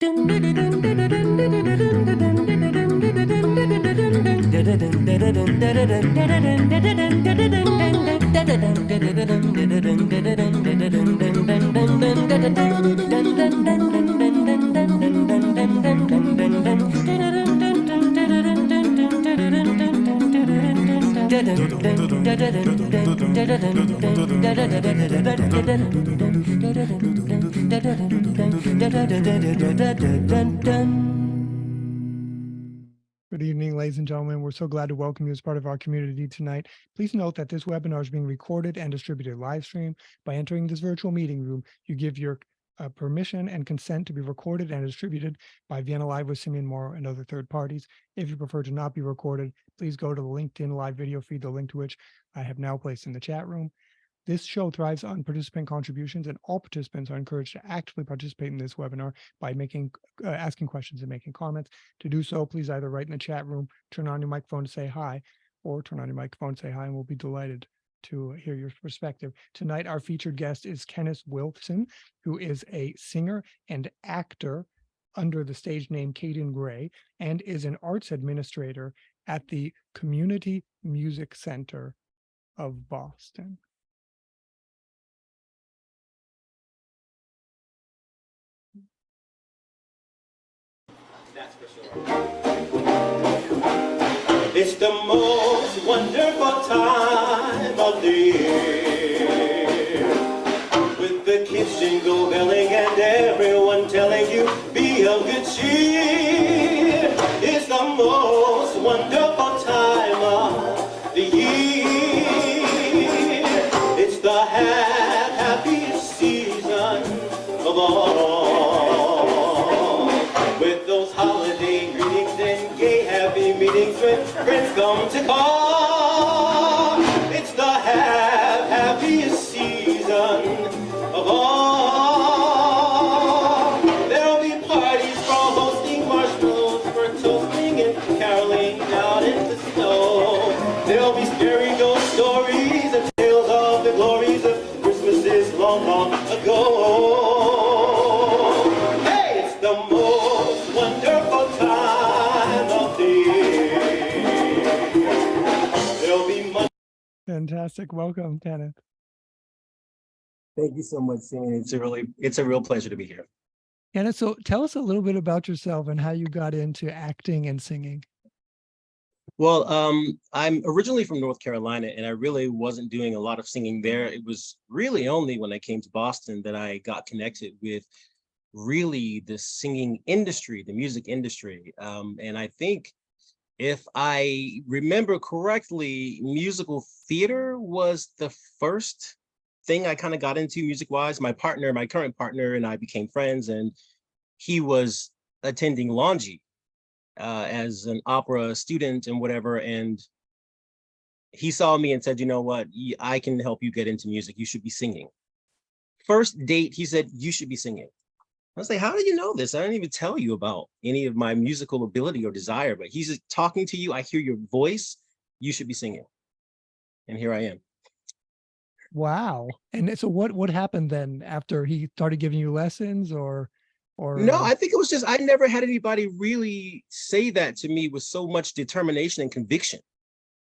Good evening, ladies and gentlemen. We're so glad to welcome you as part of our community tonight. Please note that this webinar is being recorded and distributed live stream. By entering this virtual meeting room, you give your permission and consent to be recorded and distributed by Vienna Live with Simeon Morrow and other third parties. If you prefer to not be recorded, please go to the LinkedIn live video feed, the link to which I have now placed in the chat room. This show thrives on participant contributions, and all participants are encouraged to actively participate in this webinar by asking questions and making comments. To do so, please either write in the chat room, turn on your microphone to say hi, or turn on your microphone to say hi, and we'll be delighted to hear your perspective. Tonight, our featured guest is Kenneth Wilson, who is a singer and actor under the stage name Kaedon Gray, and is an arts administrator at the Community Music Center of Boston. That's for sure. It's the most wonderful time of the year, with the kids jingle belling and everyone telling you be of good cheer. It's the most wonderful time of the year. It's the happiest season of all. Holiday greetings and gay happy meetings when friends come to call. It's the happiest season of all. There'll be parties for hosting, marshmallows for toasting, and caroling down in the snow. There'll be scary ghost stories and tales of the glories of Christmases long, long ago. Fantastic. Welcome, Kenneth. Thank you so much, Simeon. It's a real pleasure to be here. Kenneth, so tell us a little bit about yourself and how you got into acting and singing. Well, I'm originally from North Carolina, and I really wasn't doing a lot of singing there. It was really only when I came to Boston that I got connected with really the singing industry, the music industry. And I think, if I remember correctly, musical theater was the first thing I kind of got into music-wise. My current partner and I became friends, and he was attending Longy as an opera student and whatever. And he saw me and said, you know what, I can help you get into music. You should be singing. First date, he said, you should be singing. I was like, how do you know this? I didn't even tell you about any of my musical ability or desire, but he's just talking to you. I hear your voice. You should be singing. And here I am. Wow. And so what happened then after he started giving you lessons or? No, I think it was just, I never had anybody really say that to me with so much determination and conviction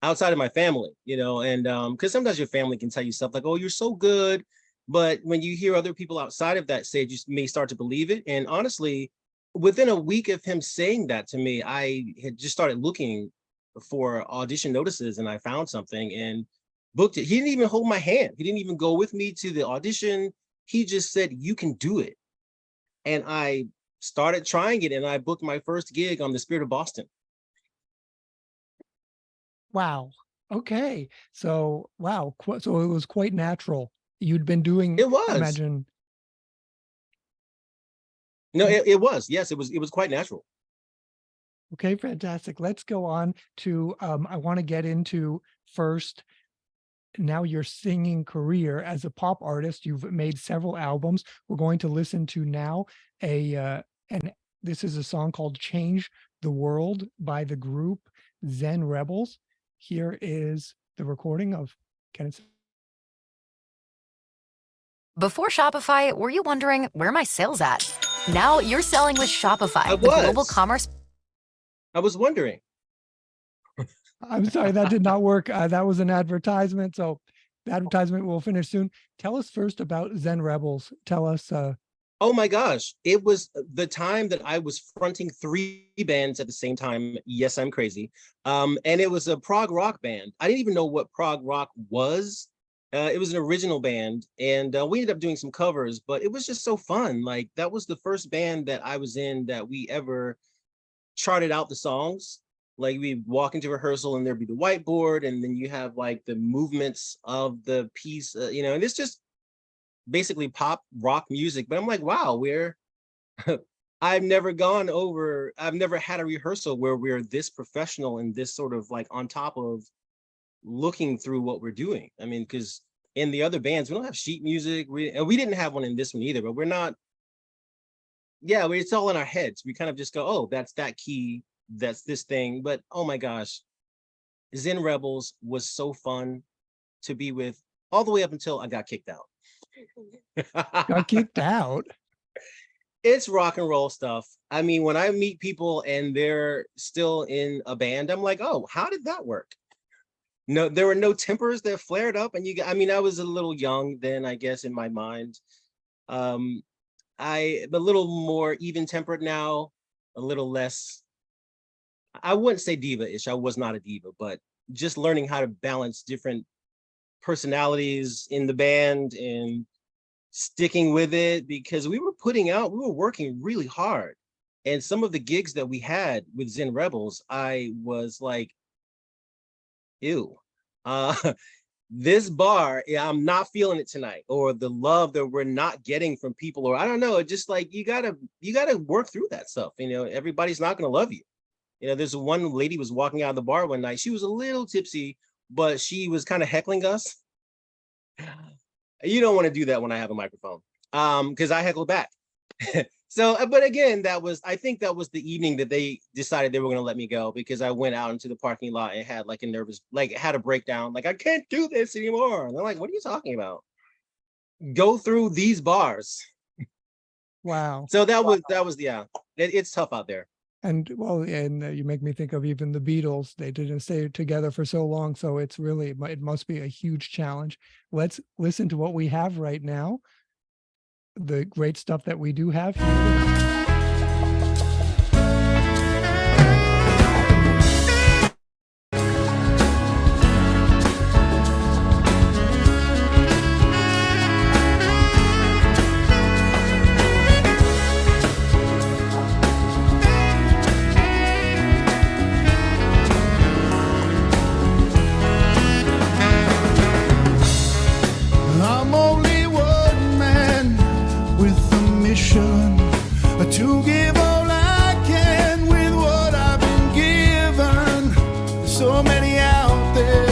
outside of my family, you know, and because sometimes your family can tell you stuff like, oh, you're so good. But when you hear other people outside of that say it, you may start to believe it. And honestly, within a week of him saying that to me, I had just started looking for audition notices, and I found something and booked it. He didn't even hold my hand. He didn't even go with me to the audition. He just said, you can do it. And I started trying it, and I booked my first gig on the Spirit of Boston. Wow. Okay. So, wow. So it was quite natural. You'd been doing, it was. Imagine. No, it was. Yes, it was quite natural. Okay, fantastic. Let's go on to, I want to get into first, now your singing career as a pop artist. You've made several albums. We're going to listen to now and this is a song called Change the World by the group Zen Rebels. Here is the recording of Kenneth. Before Shopify, were you wondering, where are my sales at? Now you're selling with Shopify, the global commerce. I was wondering. I'm sorry, that did not work. That was an advertisement. So the advertisement will finish soon. Tell us first about Zen Rebels. Tell us. Oh my gosh, it was the time that I was fronting 3 bands at the same time. Yes, I'm crazy. And it was a prog rock band. I didn't even know what prog rock was. It was an original band, and we ended up doing some covers, but it was just so fun. Like, that was the first band that I was in that we ever charted out the songs. Like, we walk into rehearsal and there'd be the whiteboard, and then you have like the movements of the piece, and it's just basically pop rock music. But I'm like, wow, I've never had a rehearsal where we're this professional and this sort of like on top of looking through what we're doing. I mean, because in the other bands, we don't have sheet music. We didn't have one in this one either, but we're not, it's all in our heads. We kind of just go, oh, that's that key, that's this thing. But oh my gosh, Zen Rebels was so fun to be with all the way up until I got kicked out. Got kicked out? It's rock and roll stuff. I mean, when I meet people and they're still in a band, I'm like, oh, how did that work? No, there were no tempers that flared up, and I mean, I was a little young then, I guess, in my mind. I'm a little more even-tempered now, a little less. I wouldn't say diva-ish. I was not a diva, but just learning how to balance different personalities in the band and sticking with it, because we were working really hard. And some of the gigs that we had with Zen Rebels, I was like, ew, this bar, I'm not feeling it tonight, or the love that we're not getting from people, or I don't know, just like, you gotta work through that stuff. Everybody's not gonna love you. There's one lady was walking out of the bar one night. She was a little tipsy, but she was kind of heckling us. You don't want to do that when I have a microphone, because I heckle back. So, but again, I think that was the evening that they decided they were going to let me go, because I went out into the parking lot and had like had a breakdown. Like, I can't do this anymore. And they're like, what are you talking about? Go through these bars. Wow. So it's tough out there. And you make me think of even the Beatles. They didn't stay together for so long. So it must be a huge challenge. Let's listen to what we have right now. The great stuff that we do have here. I'm only one man with a mission to give all I can with what I've been given. There's so many out there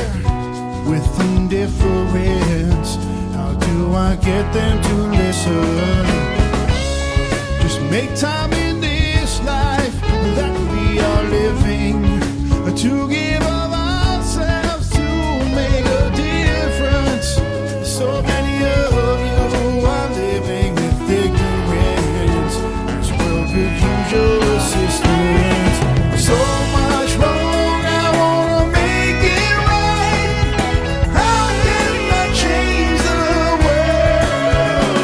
with indifference. How do I get them to listen? Just make time in this life that we are living to give of ourselves to make a difference. So many of you are living with ignorance. This world could use your assistance. So much wrong, I wanna make it right. How can I change the world?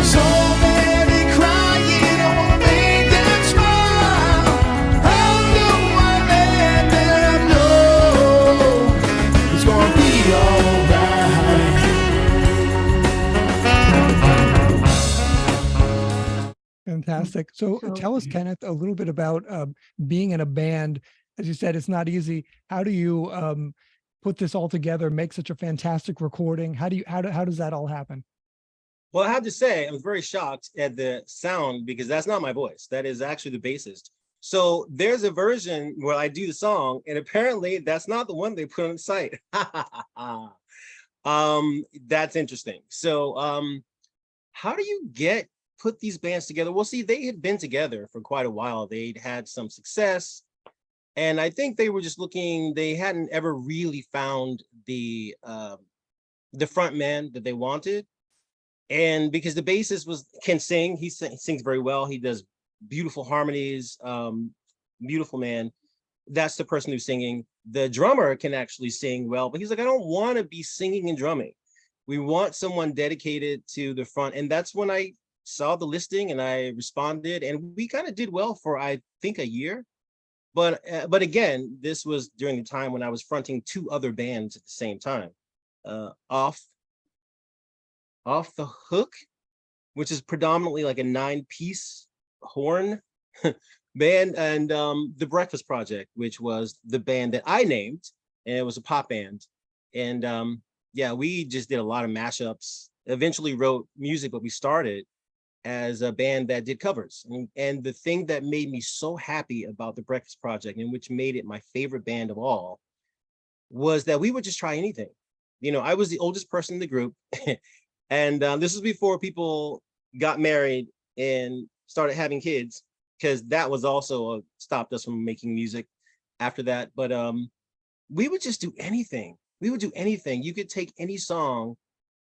So many crying, I wanna make them smile. How do I let them know it's gonna be alright? Fantastic. So tell us, Kenneth, a little bit about being in a band. As you said, it's not easy. How do you put this all together, make such a fantastic recording? How does that all happen? Well, I have to say, I was very shocked at the sound, because that's not my voice. That is actually the bassist. So there's a version where I do the song, and apparently that's not the one they put on the site. That's interesting. So how do you put these bands together? Well, see, they had been together for quite a while. They'd had some success, and I think they were just looking, they hadn't ever really found the front man that they wanted. And because the bassist can sing, he sings very well. He does beautiful harmonies, beautiful man. That's the person who's singing. The drummer can actually sing well, but he's like, I don't want to be singing and drumming. We want someone dedicated to the front. And that's when I saw the listing and I responded, and we kind of did well for, I think, a year. But again, this was during the time when I was fronting 2 other bands at the same time. Off the Hook, which is predominantly like a 9-piece horn band, and The Breakfast Project, which was the band that I named, and it was a pop band. And yeah, we just did a lot of mashups, eventually wrote music, but we started as a band that did covers. And the thing that made me so happy about The Breakfast Project, and which made it my favorite band of all, was that we would just try anything. You know, I was the oldest person in the group, and this was before people got married and started having kids, because that was also stopped us from making music after that. But we would just do anything. We would do anything. You could take any song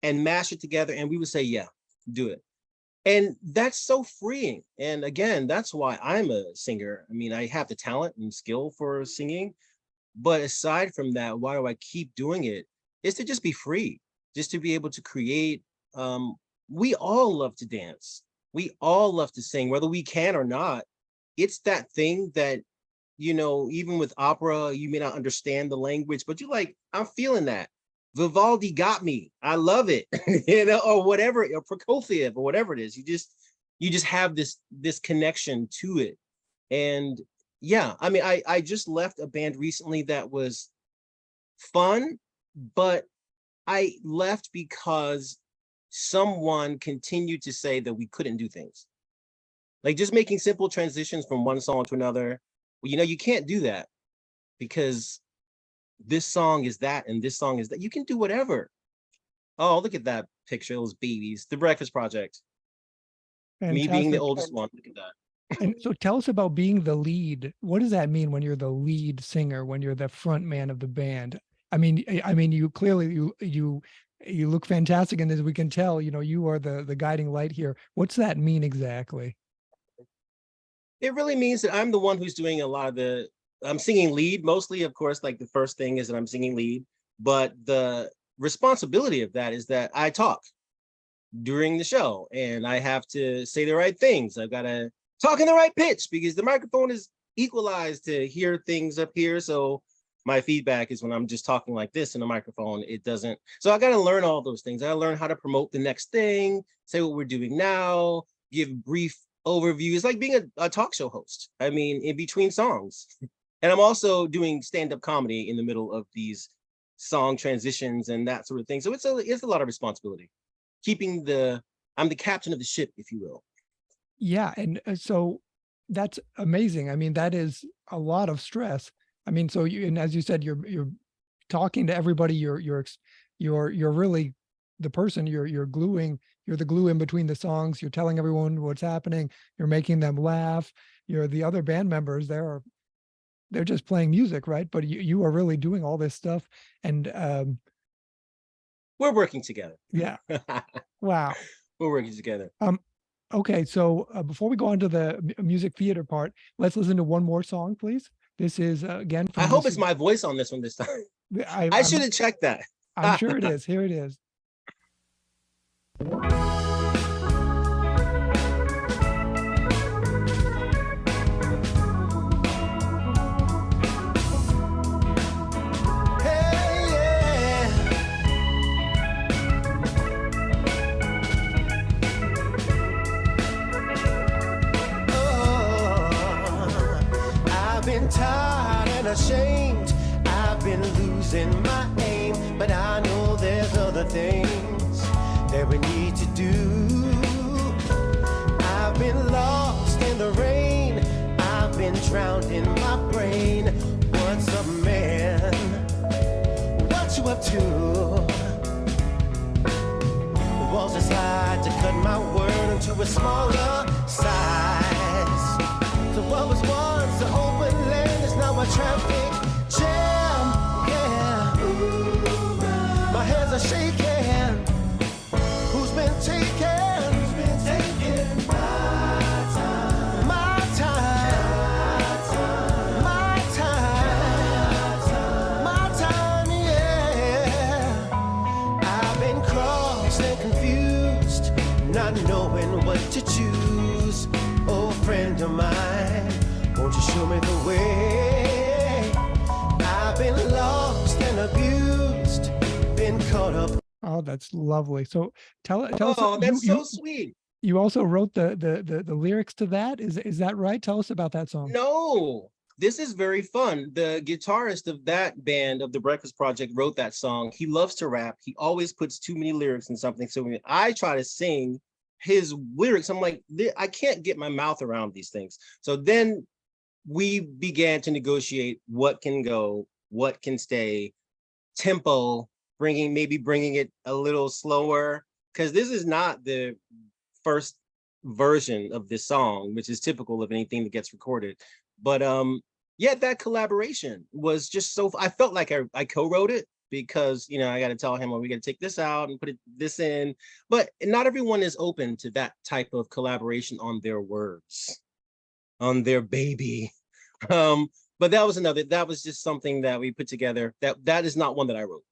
and mash it together, and we would say, yeah, do it. And that's so freeing. And again, that's why I'm a singer. I mean, I have the talent and skill for singing, but aside from that, why do I keep doing it? Is to just be free, just to be able to create. We all love to dance. We all love to sing, whether we can or not. It's that thing that, you know, even with opera, you may not understand the language, but you're like, I'm feeling that. Vivaldi got me. I love it, you know, or whatever, or Prokofiev, or whatever it is. You just have this connection to it. And yeah, I mean, I just left a band recently that was fun, but I left because someone continued to say that we couldn't do things. Like just making simple transitions from one song to another. Well, you know, you can't do that because this song is that and this song is that. You can do whatever. Oh, look at that picture, those babies. The Breakfast Project. Fantastic. Me being the oldest one. Look at that. And so tell us about being the lead. What does that mean when you're the lead singer, when you're the front man of the band? I mean, you clearly, you look fantastic. And as we can tell, you know, you are the guiding light here. What's that mean exactly? It really means that I'm the one who's doing a lot of I'm singing lead mostly, of course. Like the first thing is that I'm singing lead, but the responsibility of that is that I talk during the show and I have to say the right things. I've got to talk in the right pitch because the microphone is equalized to hear things up here. So my feedback is when I'm just talking like this in the microphone, it doesn't. So I got to learn all those things. I got to learn how to promote the next thing, say what we're doing now, give brief overview. It's like being a talk show host. I mean, in between songs. And I'm also doing stand-up comedy in the middle of these song transitions and that sort of thing. So it's a lot of responsibility. I'm the captain of the ship, if you will. Yeah. And so that's amazing. I mean, that is a lot of stress. I mean, so and as you said, you're talking to everybody. You're really the person. You're the glue in between the songs. You're telling everyone what's happening. You're making them laugh. You're the other band members. They're just playing music, right? But you are really doing all this stuff, and we're working together. Yeah. Wow. We're working together. Okay, so before we go on to the music theater part, let's listen to one more song, please. This is again. I hope it's my voice on this one this time. I should have checked that. I'm sure it is. Here it is. Tired and ashamed, I've been losing my aim, but I know there's other things that we need to do. I've been lost in the rain, I've been drowned in my brain. What's up, man? What you up to? Walls decide to cut my world into a smaller size. So what was once an open land is now a traffic jam, yeah. My hands are shaking. Who's been Who's been taking my time? My time. My time. My time, yeah. I've been crossed and confused, not knowing what to choose. Oh, friend of mine, won't you show me the way? I've been lost and abused, been caught up. Oh, that's lovely. So tell us. Oh, that's so sweet. You also wrote the lyrics to that. Is that right? Tell us about that song. No, this is very fun. The guitarist of that band, of the Breakfast Project, wrote that song. He loves to rap. He always puts too many lyrics in something. So when I try to sing his lyrics, I'm like, I can't get my mouth around these things. So then we began to negotiate what can go, what can stay, tempo, maybe bringing it a little slower, because this is not the first version of this song, which is typical of anything that gets recorded. But yeah, that collaboration was just so, I felt like I co-wrote it, because, you know, I got to tell him, well, we got to take this out and put this in. But not everyone is open to that type of collaboration on their words, on their baby. But that was just something that we put together. That is not one that I wrote.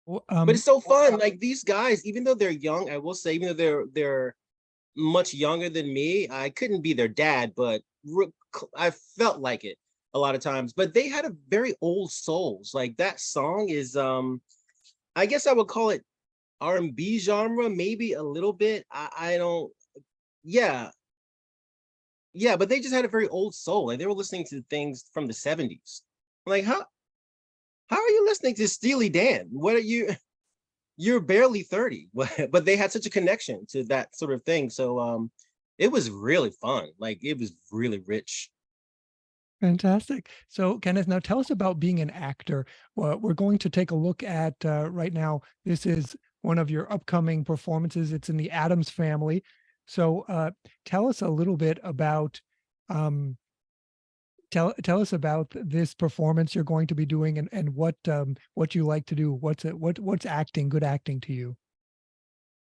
But it's so fun. Like, these guys, even though they're young, I will say, even though they're much younger than me, I couldn't be their dad, but I felt like it a lot of times. But they had a very old souls. Like, that song is, I guess I would call it R&B genre, maybe a little bit. I don't, yeah. Yeah, but they just had a very old soul. Like, they were listening to things from the 70s. Like, how are you listening to Steely Dan? What are you? You're barely 30, but they had such a connection to that sort of thing. So it was really fun. Like, it was really rich. Fantastic. So, Kenneth, now tell us about being an actor. Well, we're going to take a look at right now. This is one of your upcoming performances. It's in the Addams Family. So tell us a little bit about tell us about this performance you're going to be doing, and what you like to do. What's acting, good acting to you?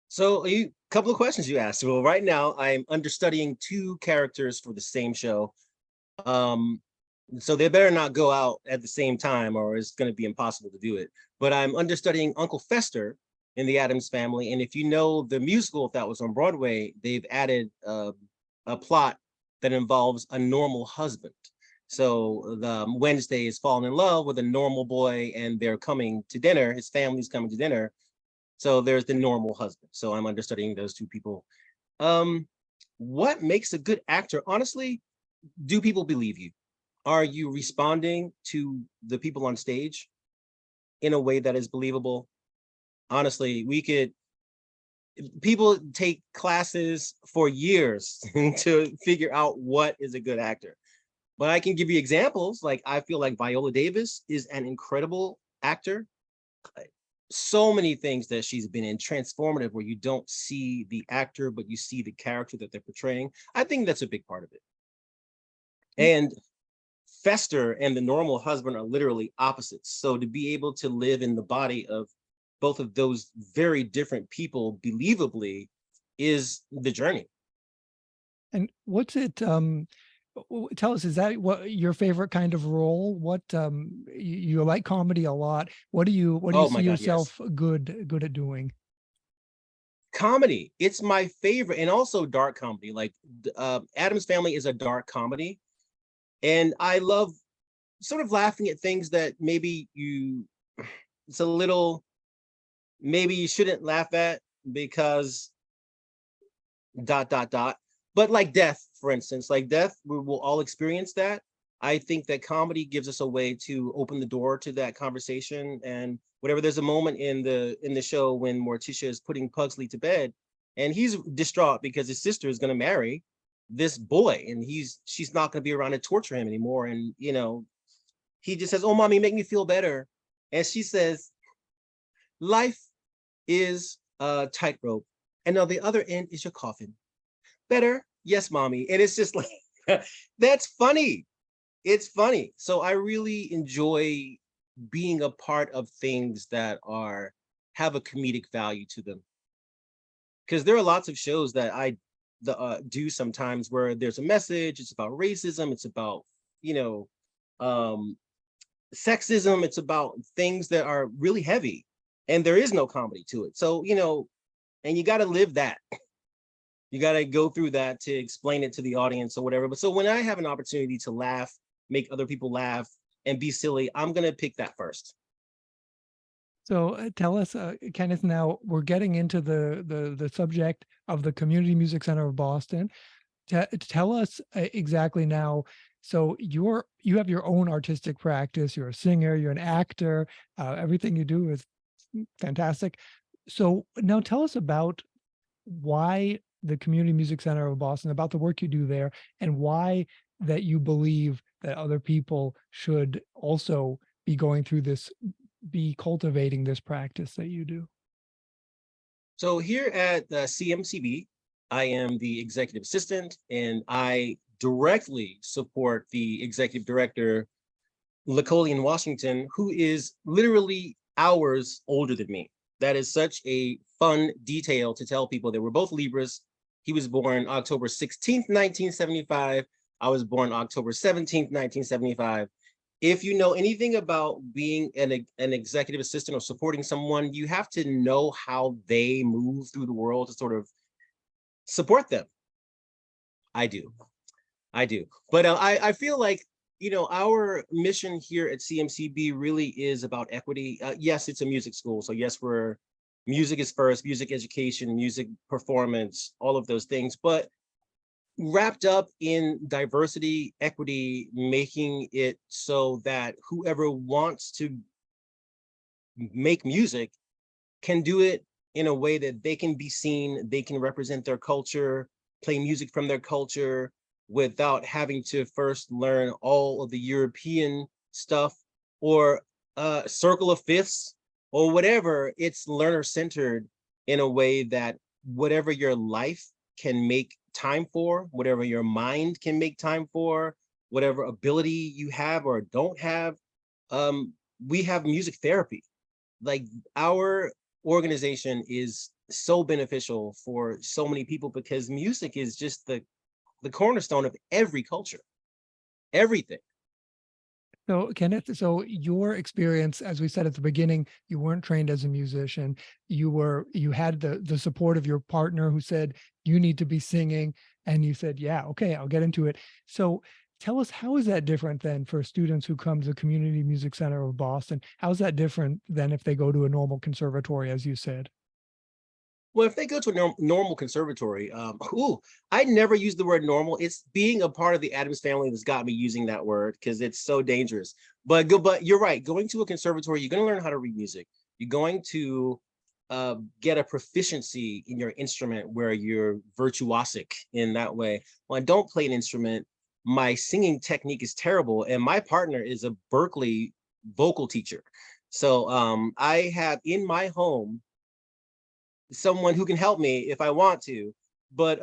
So a couple of questions you asked. Well, right now I'm understudying 2 characters for the same show. So they better not go out at the same time, or it's going to be impossible to do it. But I'm understudying Uncle Fester in the Addams Family. And if you know the musical, if that was on Broadway, they've added a plot that involves a normal husband. So the Wednesday is falling in love with a normal boy, and they're coming to dinner. His family's coming to dinner. So there's the normal husband. So I'm understudying those 2 people. What makes a good actor? Honestly, do people believe you? Are you responding to the people on stage in a way that is believable? Honestly, people take classes for years to figure out what is a good actor. But I can give you examples. Like, I feel like Viola Davis is an incredible actor. So many things that she's been in, transformative, where you don't see the actor, but you see the character that they're portraying. I think that's a big part of it. And Fester and the normal husband are literally opposites. So to be able to live in the body of both of those very different people believably is the journey. And what's it? Tell us, is that what your favorite kind of role? What you like comedy a lot. What do you see yourself good at doing? Comedy. It's my favorite, and also dark comedy. Like, Addams Family is a dark comedy, and I love sort of laughing at things that maybe it's a little, maybe you shouldn't laugh at because ... But like death, for instance, like death, we will all experience that. I think that comedy gives us a way to open the door to that conversation. And whatever, there's a moment in the show when Morticia is putting Pugsley to bed, and he's distraught because his sister is going to marry this boy, and she's not going to be around to torture him anymore. And, you know, he just says, "Oh, mommy, make me feel better." And she says, "Life is a tightrope, and on the other end is your coffin. Better? Yes, mommy." And it's just like, that's funny. It's funny. So I really enjoy being a part of things that have a comedic value to them. because there are lots of shows that I do sometimes where there's a message. It's about racism. It's about, you know, sexism. It's about things that are really heavy, and there is no comedy to it. So, you know, and you got to live that. You got to go through that to explain it to the audience or whatever. But so when I have an opportunity to laugh, make other people laugh, and be silly, I'm going to pick that first. So tell us, Kenneth, now we're getting into the subject of the Community Music Center of Boston. Tell us exactly now. So you have your own artistic practice. You're a singer, you're an actor. Everything you do is fantastic. So now tell us about why the Community Music Center of Boston, about the work you do there, and why that you believe that other people should also be going through this, be cultivating this practice that you do. So here at the CMCB, I am the executive assistant, and I directly support the executive director, Lacolian Washington, who is literally hours older than me. That is such a fun detail to tell people that we're both Libras. He was born October 16th, 1975. I was born October 17th, 1975. If you know anything about being an executive assistant or supporting someone, you have to know how they move through the world to sort of support them. I do. But I feel like, you know, our mission here at CMCB really is about equity. Yes, it's a music school. So yes, music is first, music education, music performance, all of those things. But wrapped up in diversity, equity, making it so that whoever wants to make music can do it in a way that they can be seen, they can represent their culture, play music from their culture without having to first learn all of the European stuff or circle of fifths or whatever. It's learner-centered in a way that whatever your life can make time for, whatever your mind can make time for, whatever ability you have or don't have, we have music therapy. Like, our organization is so beneficial for so many people because music is just the cornerstone of every culture, everything. So Kenneth, so your experience, as we said at the beginning, you weren't trained as a musician. You had the support of your partner who said, you need to be singing. And you said, yeah, okay, I'll get into it. So tell us, how is that different than for students who come to the Community Music Center of Boston? How is that different than if they go to a normal conservatory, as you said? Well, if they go to a normal conservatory, I never use the word normal. It's being a part of the Addams family that's got me using that word because it's so dangerous. But you're right. Going to a conservatory, you're going to learn how to read music. You're going to get a proficiency in your instrument where you're virtuosic in that way. When I don't play an instrument, my singing technique is terrible, and my partner is a Berkeley vocal teacher. So I have in my home someone who can help me if I want to, but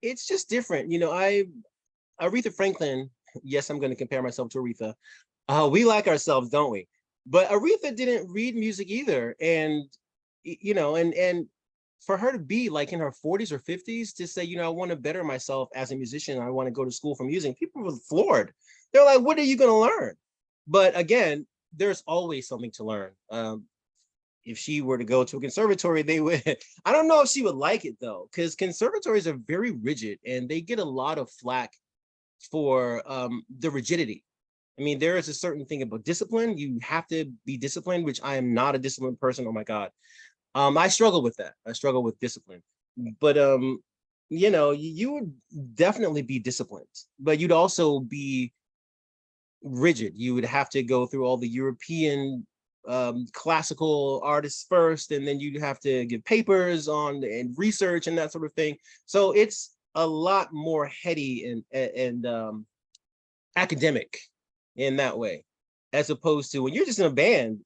it's just different. You know, Aretha Franklin, yes, I'm going to compare myself to Aretha. We like ourselves, don't we? But Aretha didn't read music either. And, you know, and for her to be like in her 40s or 50s to say, you know, I want to better myself as a musician, I want to go to school for music, people were floored. They're like, what are you going to learn? But again, there's always something to learn. If she were to go to a conservatory, they would, I don't know if she would like it though, because conservatories are very rigid and they get a lot of flack for the rigidity. I mean, there is a certain thing about discipline. You have to be disciplined, which I am not a disciplined person. Oh my God. I struggle with that. I struggle with discipline, but you know, you would definitely be disciplined, but you'd also be rigid. You would have to go through all the European classical artists first, and then you have to give papers on and research and that sort of thing. So it's a lot more heady and academic in that way, as opposed to when you're just in a band,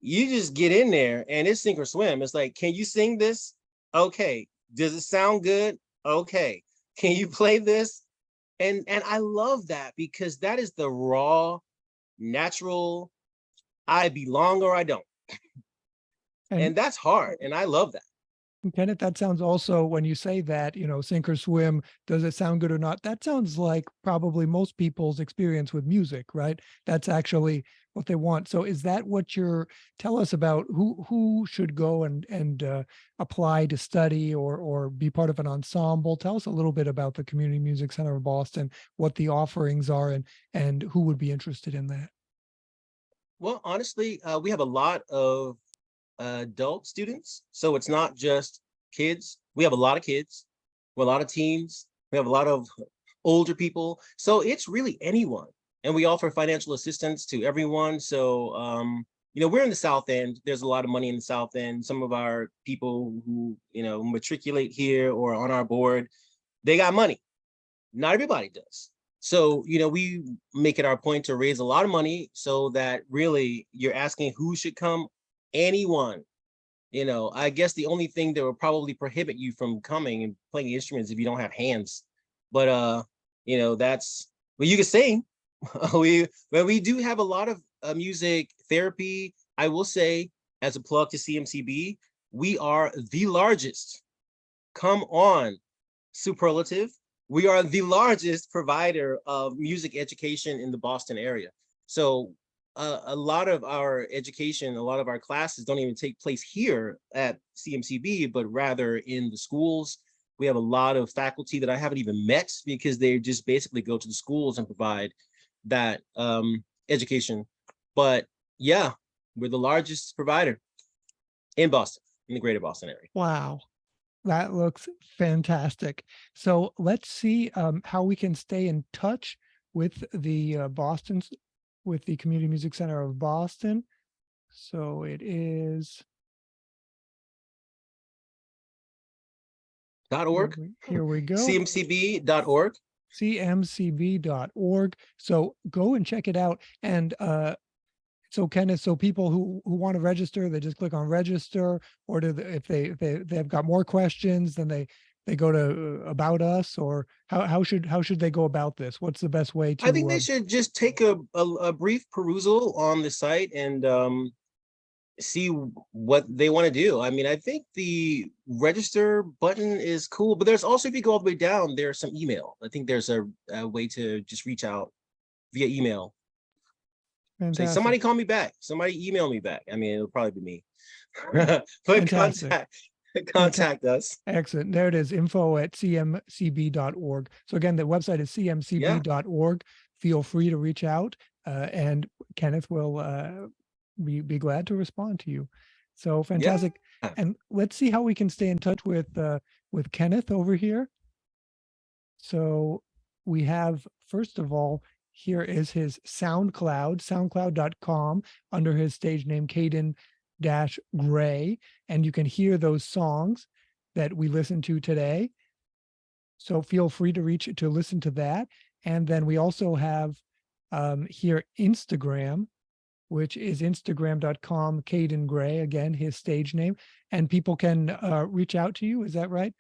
you just get in there and it's sink or swim. It's like, can you sing this? Okay. Does it sound good? Okay. Can you play this? And I love that because that is the raw, natural, I belong or I don't. And that's hard. And I love that. Kenneth, that sounds also, when you say that, sink or swim, does it sound good or not? That sounds like probably most people's experience with music, right? That's actually what they want. So is that what tell us about who should go and apply to study or be part of an ensemble? Tell us a little bit about the Community Music Center of Boston, what the offerings are and who would be interested in that. Well, honestly, we have a lot of adult students. So it's not just kids. We have a lot of kids, we have a lot of teens, we have a lot of older people. So it's really anyone. And we offer financial assistance to everyone. So, we're in the South End. There's a lot of money in the South End. Some of our people who, matriculate here or on our board, they got money. Not everybody does. So, we make it our point to raise a lot of money so that really you're asking who should come. Anyone. I guess the only thing that will probably prohibit you from coming and playing instruments if you don't have hands. But that's, well, you can sing. we do have a lot of music therapy. I will say, as a plug to CMCB, we are the largest. Come on, superlative. We are the largest provider of music education in the Boston area. So a lot of our education, a lot of our classes don't even take place here at CMCB, but rather in the schools. We have a lot of faculty that I haven't even met because they just basically go to the schools and provide that education. But yeah, we're the largest provider in Boston, in the greater Boston area. Wow. That looks fantastic. So let's see how we can stay in touch with the with the Community Music Center of Boston. So it is .org. Here we go. CMCB.org. CMCB.org. So go and check it out. And so Kenneth, so people who want to register, they just click on register, or if they've got more questions, then they go to About Us, or how should they go about this? What's the best way to? I think they should just take a brief perusal on the site and see what they want to do. I mean, I think the register button is cool, but there's also, if you go all the way down, there's some email. I think there's a way to just reach out via email. Say, somebody call me back. Somebody email me back. I mean, it'll probably be me. But contact us. Excellent. There it is, info@cmcb.org. So again, the website is cmcb.org. Feel free to reach out, and Kenneth will be glad to respond to you. So fantastic. Yeah. And let's see how we can stay in touch with Kenneth over here. So we have, first of all, here is his SoundCloud, soundcloud.com, under his stage name, Kaedon Gray. And you can hear those songs that we listened to today. So feel free to listen to that. And then we also have here Instagram, which is instagram.com, Kaedon Gray, again, his stage name. And people can reach out to you. Is that right?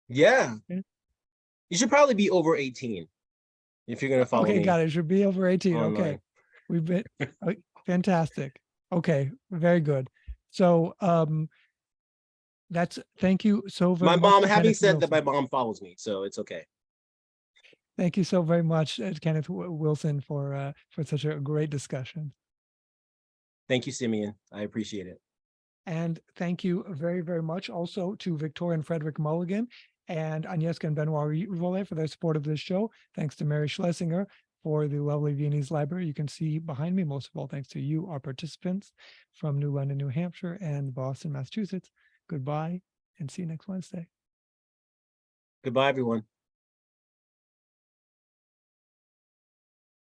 Yeah. Okay. You should probably be over 18. If you're going to follow me. Okay, got it. Should be over 18. Online. Okay. We've been fantastic. Okay, very good. So thank you so very much. My mom, having said that, my mom follows me, so it's okay. Thank you so very much, Kenneth Wilson, for such a great discussion. Thank you, Simeon. I appreciate it. And thank you very, very much also to Victoria and Frederick Mulligan and Agnieszka and Benoit Roulet for their support of this show. Thanks to Mary Schlesinger for the lovely Viennese Library. You can see behind me, most of all, thanks to you, our participants from New London, New Hampshire, and Boston, Massachusetts. Goodbye, and see you next Wednesday. Goodbye, everyone.